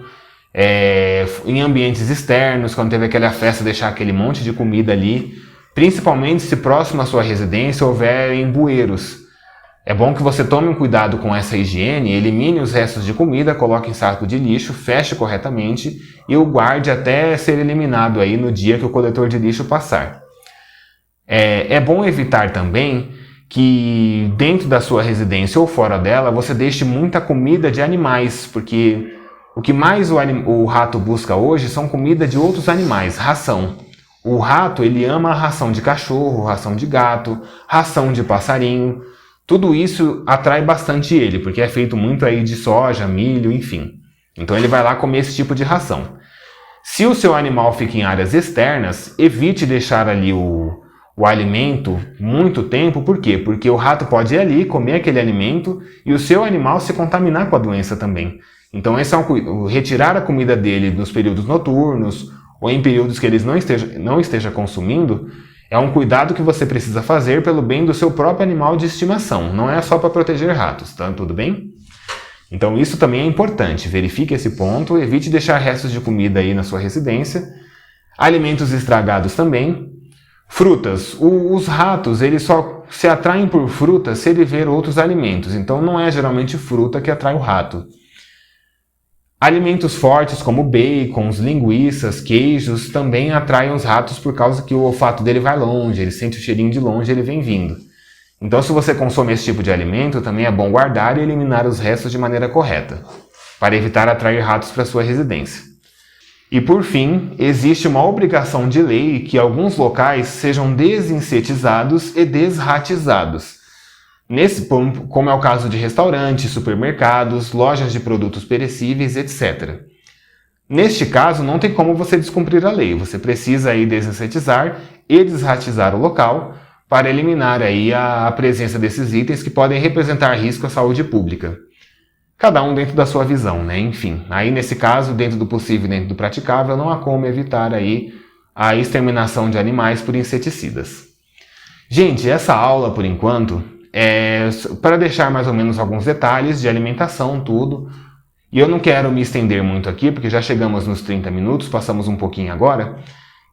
em ambientes externos, quando teve aquela festa, deixar aquele monte de comida ali, principalmente se próximo à sua residência houver bueiros. É bom que você tome um cuidado com essa higiene, elimine os restos de comida, coloque em saco de lixo, feche corretamente e o guarde até ser eliminado aí no dia que o coletor de lixo passar. É bom evitar também que dentro da sua residência ou fora dela você deixe muita comida de animais, porque o que mais o rato busca hoje são comida de outros animais, ração. O rato ele ama a ração de cachorro, ração de gato, ração de passarinho. Tudo isso atrai bastante ele, porque é feito muito aí de soja, milho, enfim. Então ele vai lá comer esse tipo de ração. Se o seu animal fica em áreas externas, evite deixar ali o alimento muito tempo. Por quê? Porque o rato pode ir ali, comer aquele alimento e o seu animal se contaminar com a doença também. Então esse é retirar a comida dele nos períodos noturnos ou em períodos que ele não esteja consumindo, é um cuidado que você precisa fazer pelo bem do seu próprio animal de estimação. Não é só para proteger ratos, tá? Tudo bem? Então isso também é importante. Verifique esse ponto, evite deixar restos de comida aí na sua residência. Alimentos estragados também. Frutas. Os ratos, eles só se atraem por frutas se ele ver outros alimentos. Então não é geralmente fruta que atrai o rato. Alimentos fortes como bacons, linguiças, queijos também atraem os ratos por causa que o olfato dele vai longe, ele sente o cheirinho de longe, ele vem vindo. Então, se você consome esse tipo de alimento, também é bom guardar e eliminar os restos de maneira correta, para evitar atrair ratos para sua residência. E por fim, existe uma obrigação de lei que alguns locais sejam desinsetizados e desratizados. Como é o caso de restaurantes, supermercados, lojas de produtos perecíveis, etc. Neste caso, não tem como você descumprir a lei. Você precisa aí desinsetizar e desratizar o local para eliminar aí a presença desses itens que podem representar risco à saúde pública. Cada um dentro da sua visão, né? Enfim, aí nesse caso, dentro do possível e dentro do praticável, não há como evitar aí a exterminação de animais por inseticidas. Gente, essa aula, por enquanto, é para deixar mais ou menos alguns detalhes de alimentação, tudo. E eu não quero me estender muito aqui, porque já chegamos nos 30 minutos, passamos um pouquinho agora.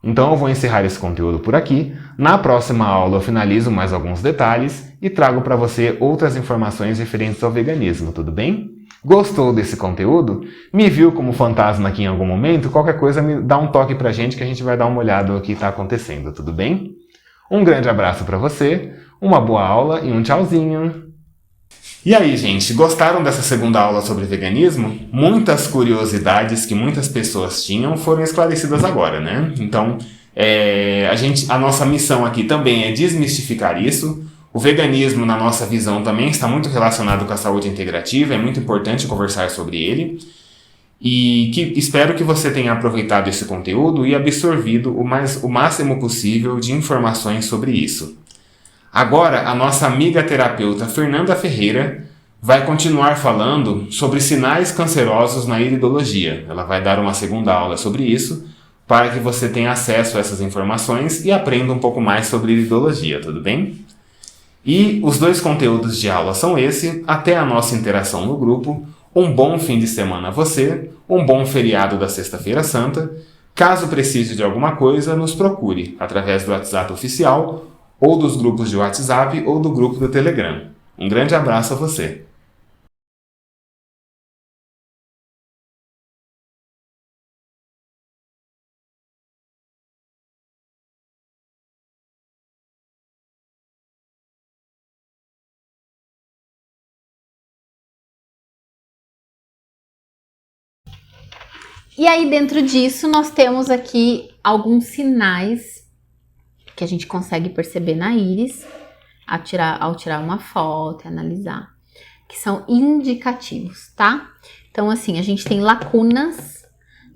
Então eu vou encerrar esse conteúdo por aqui. Na próxima aula eu finalizo mais alguns detalhes e trago para você outras informações referentes ao veganismo, tudo bem? Gostou desse conteúdo? Me viu como fantasma aqui em algum momento? Qualquer coisa me dá um toque pra gente que a gente vai dar uma olhada no que está acontecendo, tudo bem? Um grande abraço para você, uma boa aula e um tchauzinho! E aí, gente, gostaram dessa segunda aula sobre veganismo? Muitas curiosidades que muitas pessoas tinham foram esclarecidas agora, né? Então, a nossa missão aqui também é desmistificar isso. O veganismo, na nossa visão, também está muito relacionado com a saúde integrativa, é muito importante conversar sobre ele. E espero que você tenha aproveitado esse conteúdo e absorvido o máximo possível de informações sobre isso. Agora, a nossa amiga terapeuta Fernanda Ferreira vai continuar falando sobre sinais cancerosos na iridologia. Ela vai dar uma segunda aula sobre isso, para que você tenha acesso a essas informações e aprenda um pouco mais sobre iridologia, tudo bem? E os 2 conteúdos de aula são esse. Até a nossa interação no grupo. Um bom fim de semana a você, um bom feriado da Sexta-feira Santa. Caso precise de alguma coisa, nos procure através do WhatsApp oficial, ou dos grupos de WhatsApp ou do grupo do Telegram. Um grande abraço a você! E aí, dentro disso, nós temos aqui alguns sinais que a gente consegue perceber na íris ao tirar uma foto e analisar, que são indicativos, tá? Então, assim, a gente tem lacunas.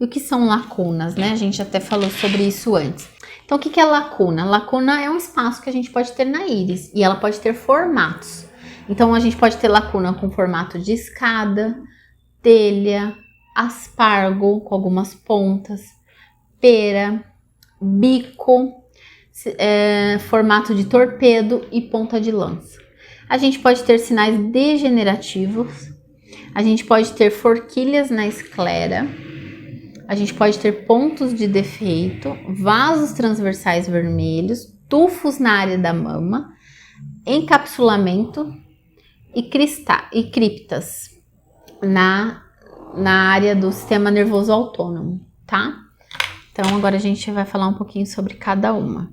E o que são lacunas, né? A gente até falou sobre isso antes. Então, o que é lacuna? Lacuna é um espaço que a gente pode ter na íris e ela pode ter formatos. Então, a gente pode ter lacuna com formato de escada, telha, aspargo com algumas pontas, pera, bico, formato de torpedo e ponta de lança. A gente pode ter sinais degenerativos, a gente pode ter forquilhas na esclera, a gente pode ter pontos de defeito, vasos transversais vermelhos, tufos na área da mama, encapsulamento e criptas na área do sistema nervoso autônomo, tá? Então, agora a gente vai falar um pouquinho sobre cada uma.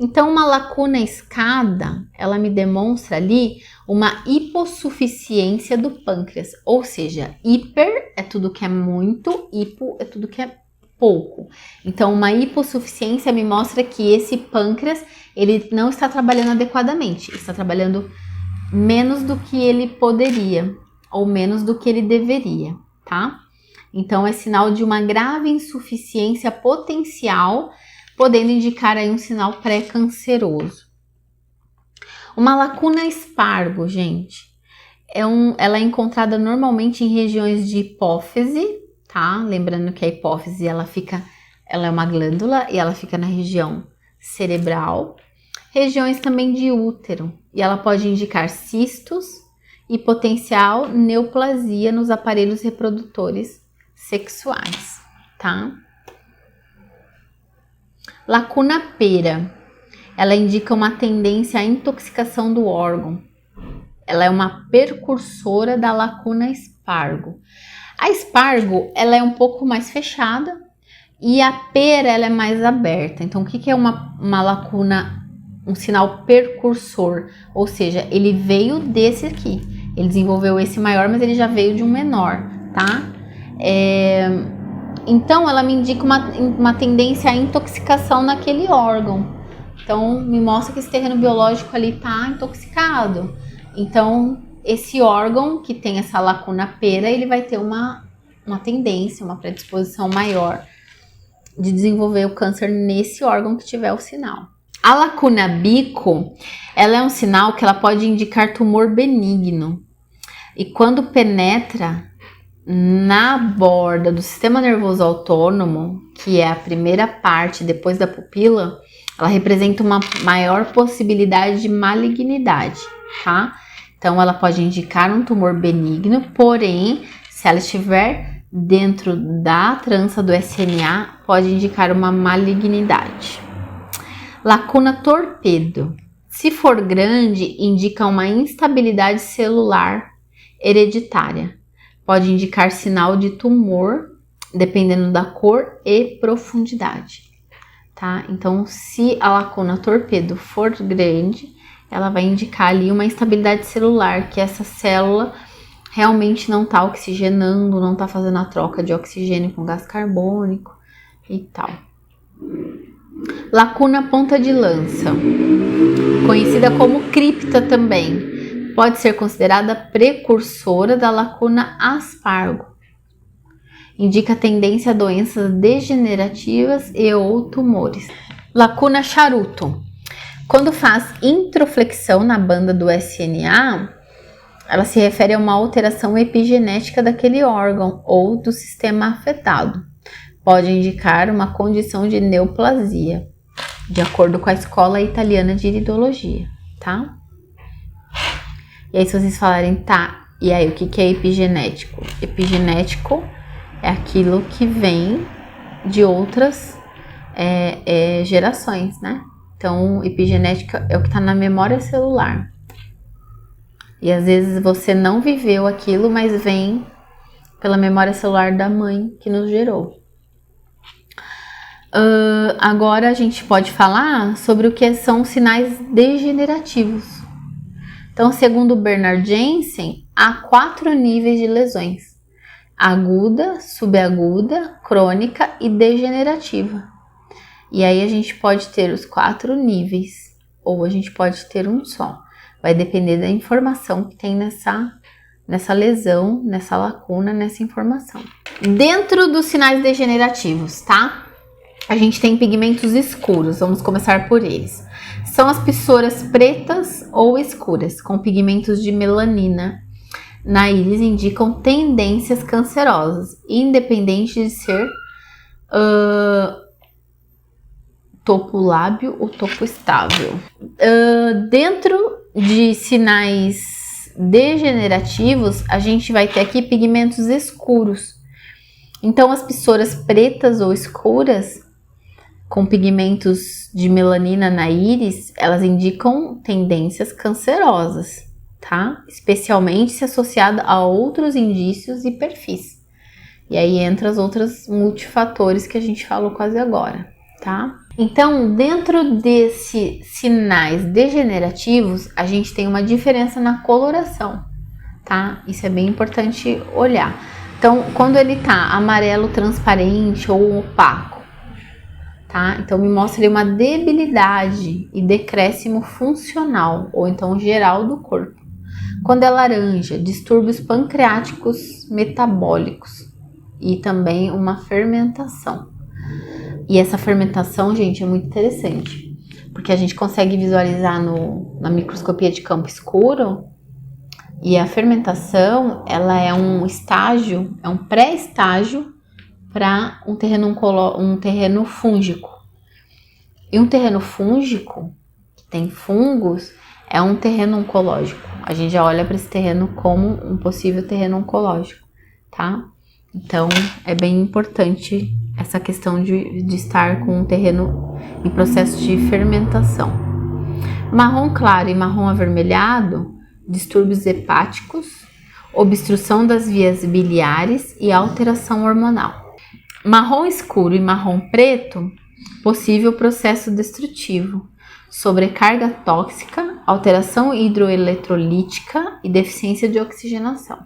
Então, uma lacuna escada, ela me demonstra ali uma hipossuficiência do pâncreas, ou seja, hiper é tudo que é muito, hipo é tudo que é pouco. Então, uma hipossuficiência me mostra que esse pâncreas, ele não está trabalhando adequadamente, está trabalhando menos do que ele poderia, ou menos do que ele deveria, tá? Então, é sinal de uma grave insuficiência potencial, podendo indicar aí um sinal pré-canceroso. Uma lacuna espargo, gente, ela é encontrada normalmente em regiões de hipófise, tá? Lembrando que a hipófise, ela é uma glândula e ela fica na região cerebral. Regiões também de útero, e ela pode indicar cistos e potencial neoplasia nos aparelhos reprodutores sexuais, tá? Lacuna pera, ela indica uma tendência à intoxicação do órgão. Ela é uma precursora da lacuna espargo. A espargo, ela é um pouco mais fechada e a pera, ela é mais aberta. Então, o que é uma lacuna um sinal precursor, ou seja, ele veio desse aqui. Ele desenvolveu esse maior, mas ele já veio de um menor, tá? Então, ela me indica uma tendência à intoxicação naquele órgão. Então, me mostra que esse terreno biológico ali está intoxicado. Então, esse órgão que tem essa lacuna pera, ele vai ter uma tendência, uma predisposição maior de desenvolver o câncer nesse órgão que tiver o sinal. A lacuna bico, ela é um sinal que ela pode indicar tumor benigno. E quando penetra na borda do sistema nervoso autônomo, que é a primeira parte depois da pupila, ela representa uma maior possibilidade de malignidade, tá? Então, ela pode indicar um tumor benigno, porém, se ela estiver dentro da trança do SNA, pode indicar uma malignidade. Lacuna torpedo. Se for grande, indica uma instabilidade celular hereditária. Pode indicar sinal de tumor, dependendo da cor e profundidade, tá? Então, se a lacuna torpedo for grande, ela vai indicar ali uma instabilidade celular, que essa célula realmente não está oxigenando, não está fazendo a troca de oxigênio com gás carbônico e tal. Lacuna ponta de lança, conhecida como cripta também, pode ser considerada precursora da lacuna aspargo. Indica tendência a doenças degenerativas e ou tumores. Lacuna charuto. Quando faz introflexão na banda do SNA, ela se refere a uma alteração epigenética daquele órgão ou do sistema afetado. Pode indicar uma condição de neoplasia, de acordo com a Escola Italiana de Iridologia, tá? E aí, se vocês falarem, tá, e aí o que é epigenético? Epigenético é aquilo que vem de outras gerações, né? Então, epigenética é o que está na memória celular. E às vezes você não viveu aquilo, mas vem pela memória celular da mãe que nos gerou. Agora a gente pode falar sobre o que são sinais degenerativos. Então, segundo Bernard Jensen, há 4 níveis de lesões: aguda, subaguda, crônica e degenerativa. E aí a gente pode ter os 4 níveis, ou a gente pode ter um só. Vai depender da informação que tem nessa lesão, nessa lacuna, nessa informação. Dentro dos sinais degenerativos, tá? A gente tem pigmentos escuros, vamos começar por eles. São as fissuras pretas ou escuras, com pigmentos de melanina na íris, indicam tendências cancerosas, independente de ser topo lábio ou topo estável. Dentro de sinais degenerativos, a gente vai ter aqui pigmentos escuros. Então, as fissuras pretas ou escuras, com pigmentos de melanina na íris, elas indicam tendências cancerosas, tá? Especialmente se associada a outros indícios e perfis. E aí entra as outras multifatores que a gente falou quase agora, tá? Então, dentro desses sinais degenerativos, a gente tem uma diferença na coloração, tá? Isso é bem importante olhar. Então, quando ele tá amarelo transparente ou opaco, tá? Então, me mostra ali uma debilidade e decréscimo funcional, ou então geral do corpo. Quando é laranja, distúrbios pancreáticos metabólicos e também uma fermentação. E essa fermentação, gente, é muito interessante, porque a gente consegue visualizar na microscopia de campo escuro, e a fermentação, ela é um estágio, é um pré-estágio para um terreno fúngico. E um terreno fúngico, que tem fungos, é um terreno oncológico. A gente já olha para esse terreno como um possível terreno oncológico, tá? Então, é bem importante essa questão de estar com um terreno em processo de fermentação. Marrom claro e marrom avermelhado, distúrbios hepáticos, obstrução das vias biliares e alteração hormonal. Marrom escuro e marrom preto, possível processo destrutivo. sobrecarga tóxica, alteração hidroeletrolítica e deficiência de oxigenação.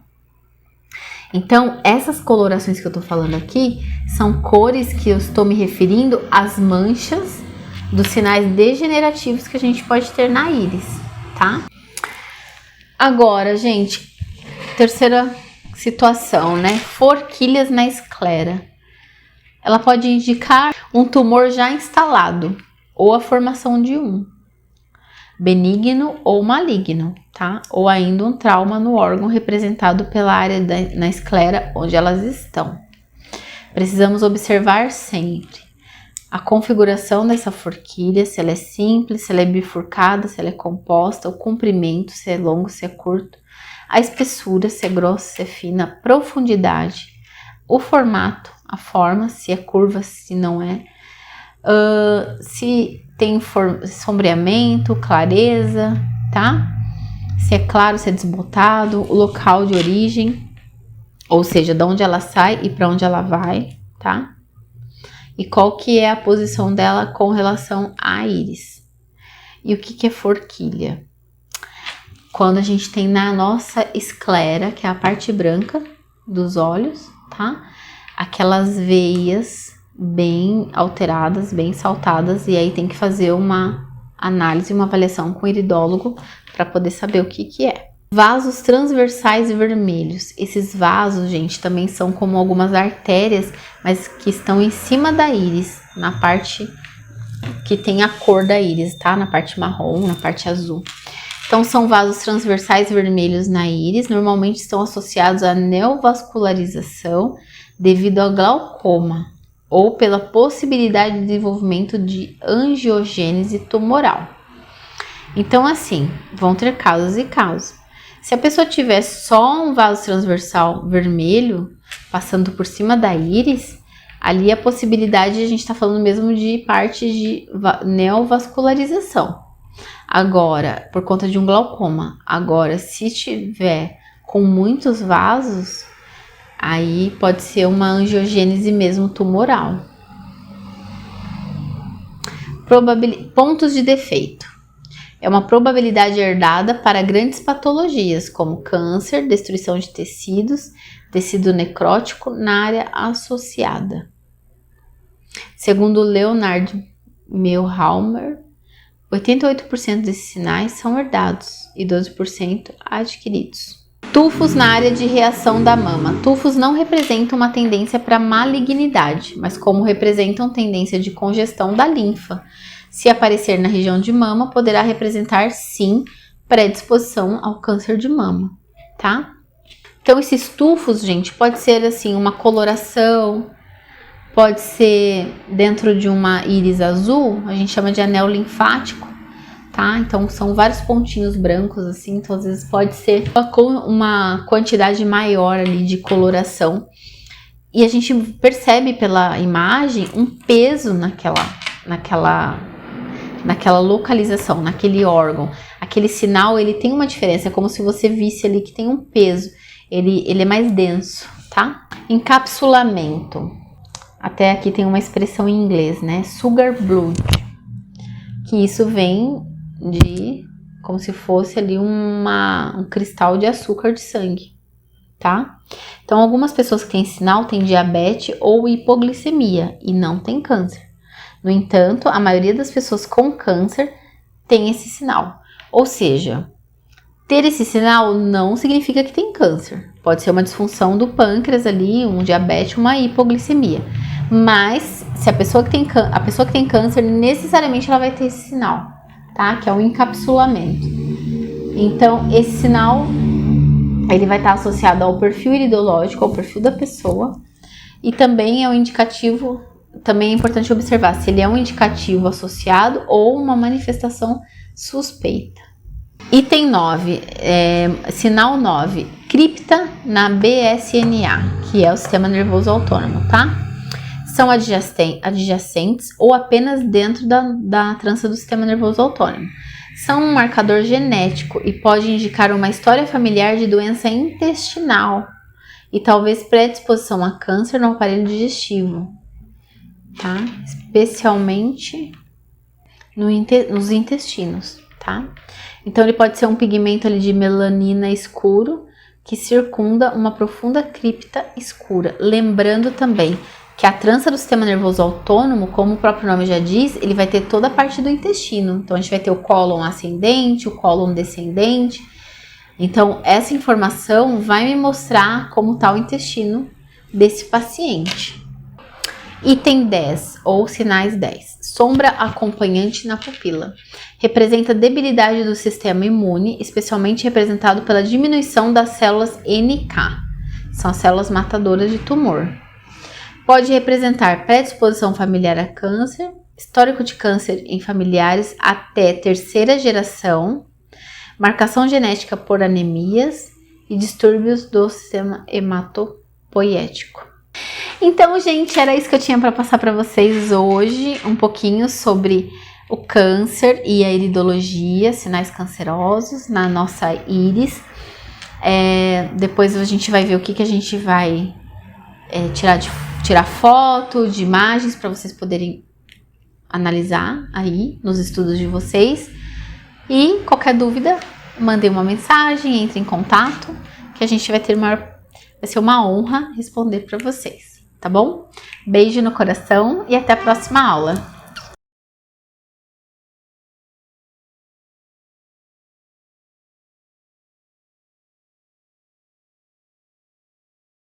Então, essas colorações que eu tô falando aqui são cores que eu estou me referindo às manchas dos sinais degenerativos que a gente pode ter na íris, tá? Agora, gente, terceira situação, né? Forquilhas na esclera. Ela pode indicar um tumor já instalado ou a formação de um, benigno ou maligno, tá? Ou ainda um trauma no órgão representado pela área na esclera onde elas estão. Precisamos observar sempre a configuração dessa forquilha, se ela é simples, se ela é bifurcada, se ela é composta, o comprimento, se é longo, se é curto, a espessura, se é grossa, se é fina, a profundidade, o formato, a forma, se é curva, se não é, se tem sombreamento, clareza, tá? Se é claro, se é desbotado, o local de origem, ou seja, de onde ela sai e para onde ela vai, tá? E qual que é a posição dela com relação à íris. E o que é forquilha? Quando a gente tem na nossa esclera, que é a parte branca dos olhos, tá? Aquelas veias bem alteradas, bem saltadas, e aí tem que fazer uma análise, uma avaliação com o iridólogo para poder saber o que é. Vasos transversais vermelhos. Esses vasos, gente, também são como algumas artérias, mas que estão em cima da íris, na parte que tem a cor da íris, tá? Na parte marrom, na parte azul. Então, são vasos transversais vermelhos na íris, normalmente estão associados à neovascularização devido ao glaucoma ou pela possibilidade de desenvolvimento de angiogênese tumoral. Então, assim, vão ter casos e casos. Se a pessoa tiver só um vaso transversal vermelho passando por cima da íris, ali a possibilidade, a gente está falando mesmo de parte de neovascularização. Agora, por conta de um glaucoma. Agora, se tiver com muitos vasos, aí pode ser uma angiogênese mesmo tumoral. Pontos de defeito. É uma probabilidade herdada para grandes patologias, como câncer, destruição de tecidos, tecido necrótico na área associada. Segundo Leonard Milhaumer, 88% desses sinais são herdados e 12% adquiridos. Tufos na área de reação da mama. Tufos não representam uma tendência para malignidade, mas como representam tendência de congestão da linfa. Se aparecer na região de mama, poderá representar, sim, predisposição ao câncer de mama, tá? Então, esses tufos, gente, pode ser, assim, uma coloração, pode ser dentro de uma íris azul, a gente chama de anel linfático, tá? Então, são vários pontinhos brancos, assim, então, às vezes pode ser uma quantidade maior ali de coloração. E a gente percebe pela imagem um peso naquela localização, naquele órgão. Aquele sinal, ele tem uma diferença, é como se você visse ali que tem um peso, ele é mais denso, tá? Encapsulamento. Até aqui tem uma expressão em inglês, né? Sugar blood. Que isso vem de, como se fosse ali um cristal de açúcar de sangue, tá? Então, algumas pessoas que têm esse sinal têm diabetes ou hipoglicemia e não tem câncer. No entanto, a maioria das pessoas com câncer tem esse sinal. Ou seja, ter esse sinal não significa que tem câncer. Pode ser uma disfunção do pâncreas ali, um diabetes, uma hipoglicemia. Mas se a pessoa que tem câncer, necessariamente ela vai ter esse sinal, tá? Que é o encapsulamento. Então, esse sinal, ele vai estar associado ao perfil iridológico, ao perfil da pessoa. E também é um indicativo. Também é importante observar se ele é um indicativo associado ou uma manifestação suspeita. Item 9, sinal 9, cripta na BSNA, que é o sistema nervoso autônomo, tá? São adjacentes ou apenas dentro da trança do sistema nervoso autônomo. São um marcador genético e pode indicar uma história familiar de doença intestinal e talvez predisposição a câncer no aparelho digestivo. Tá? Especialmente nos intestinos, tá? Então ele pode ser um pigmento ali de melanina escuro que circunda uma profunda cripta escura. Lembrando também que a trança do sistema nervoso autônomo, como o próprio nome já diz, ele vai ter toda a parte do intestino. Então a gente vai ter o cólon ascendente, o cólon descendente. Então essa informação vai me mostrar como está o intestino desse paciente. Item 10, ou sinais 10. Sombra acompanhante na pupila. Representa debilidade do sistema imune, especialmente representado pela diminuição das células NK. São as células matadoras de tumor. Pode representar predisposição familiar a câncer, histórico de câncer em familiares até terceira geração, marcação genética por anemias e distúrbios do sistema hematopoético. Então, gente, era isso que eu tinha para passar para vocês hoje, um pouquinho sobre o câncer e a iridologia, sinais cancerosos na nossa íris. Depois a gente vai ver o que a gente vai tirar foto de imagens para vocês poderem analisar aí nos estudos de vocês. E qualquer dúvida, mandem uma mensagem, entre em contato, que a gente vai ser uma honra responder para vocês, tá bom? Beijo no coração e até a próxima aula.